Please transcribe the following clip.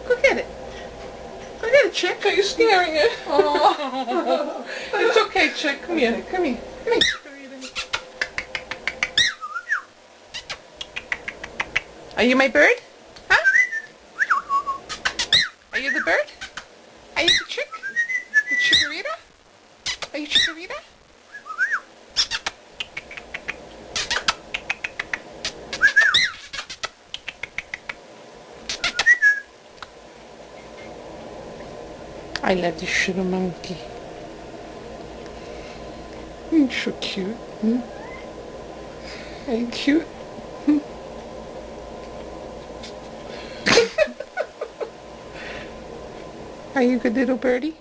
Go get it. Go get it, Chick. Are you scaring it? Oh. It's okay, Chick. Come here. Come here. Come here. Are you my bird? Huh? Are you the bird? Are you the chick? The Chikorita? Are you Chikorita? I love this sugar monkey. He's so cute. Are you cute? Are you a good little birdie?